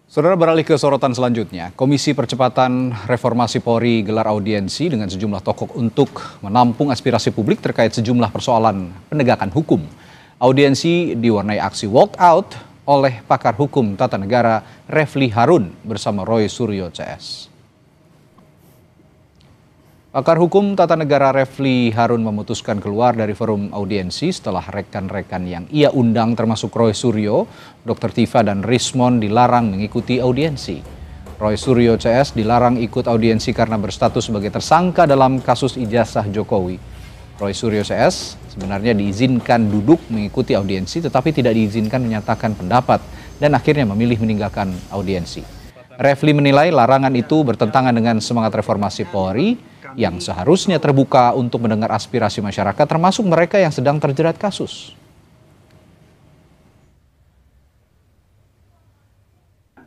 Saudara, beralih ke sorotan selanjutnya. Komisi Percepatan Reformasi Polri gelar audiensi dengan sejumlah tokoh untuk menampung aspirasi publik terkait sejumlah persoalan penegakan hukum. Audiensi diwarnai aksi walkout oleh pakar hukum tata negara Refli Harun bersama Roy Suryo CS. Pakar hukum tata negara Refli Harun memutuskan keluar dari forum audiensi setelah rekan-rekan yang ia undang termasuk Roy Suryo, Dr. Tifa dan Rismon dilarang mengikuti audiensi. Roy Suryo CS dilarang ikut audiensi karena berstatus sebagai tersangka dalam kasus ijazah Jokowi. Roy Suryo CS sebenarnya diizinkan duduk mengikuti audiensi tetapi tidak diizinkan menyatakan pendapat dan akhirnya memilih meninggalkan audiensi. Refli menilai larangan itu bertentangan dengan semangat reformasi Polri yang seharusnya terbuka untuk mendengar aspirasi masyarakat termasuk mereka yang sedang terjerat kasus.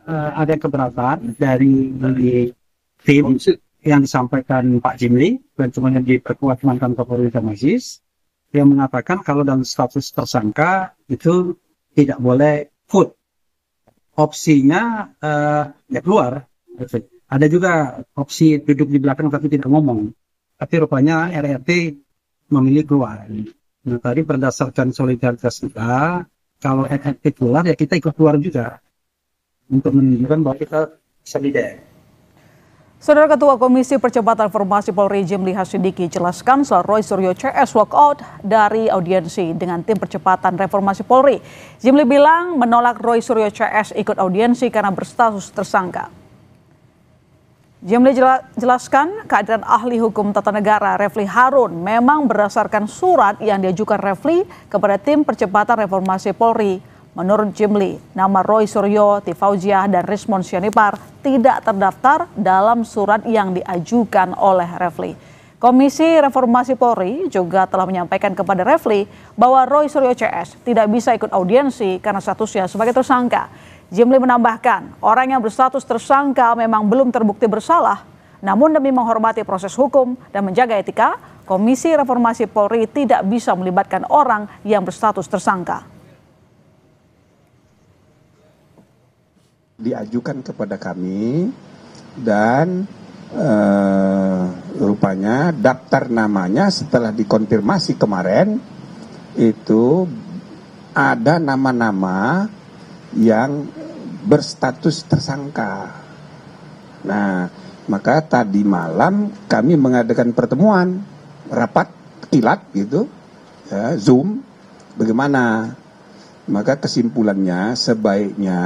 Ada keberatan dari tim yang disampaikan Pak Jimli dan kemudian diperkuat mantan Kapolri Damasis yang mengatakan kalau dalam status tersangka itu tidak boleh vote. Opsinya ya keluar. Ada juga opsi duduk di belakang tapi tidak ngomong. Tapi rupanya RRT memilih keluar. Nah tadi berdasarkan solidaritas kita, kalau RRT keluar ya kita ikut keluar juga. Untuk menunjukkan bahwa kita solidar. Saudara Ketua Komisi Percepatan Reformasi Polri Jimli Hasidiki jelaskan soal Roy Suryo CS walkout dari audiensi dengan tim percepatan reformasi Polri. Jimli bilang menolak Roy Suryo CS ikut audiensi karena berstatus tersangka. Jimli jelaskan kehadiran ahli hukum tata negara Refli Harun memang berdasarkan surat yang diajukan Refli kepada tim percepatan reformasi Polri. Menurut Jimli, nama Roy Suryo, Tifauziah, dan Rismon Sianipar tidak terdaftar dalam surat yang diajukan oleh Refli. Komisi Reformasi Polri juga telah menyampaikan kepada Refli bahwa Roy Suryo CS tidak bisa ikut audiensi karena statusnya sebagai tersangka. Jimli menambahkan, orang yang berstatus tersangka memang belum terbukti bersalah, namun demi menghormati proses hukum dan menjaga etika, Komisi Reformasi Polri tidak bisa melibatkan orang yang berstatus tersangka. Diajukan kepada kami dan rupanya daftar namanya setelah dikonfirmasi kemarin itu ada nama-nama yang berstatus tersangka. Nah, maka tadi malam kami mengadakan pertemuan rapat kilat gitu, ya, Zoom. Bagaimana? Maka kesimpulannya sebaiknya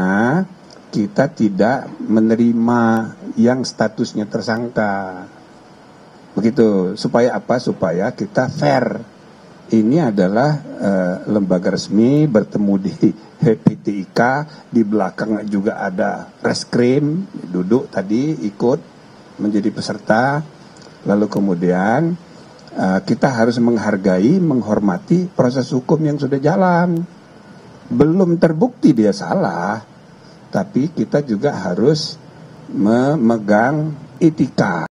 kita tidak menerima yang statusnya tersangka. Begitu. Supaya apa? Supaya kita fair. Ini adalah lembaga resmi bertemu di PTIK, di belakang juga ada reskrim, duduk tadi ikut menjadi peserta. Lalu kemudian kita harus menghargai, menghormati proses hukum yang sudah jalan. Belum terbukti dia salah, tapi kita juga harus memegang etika.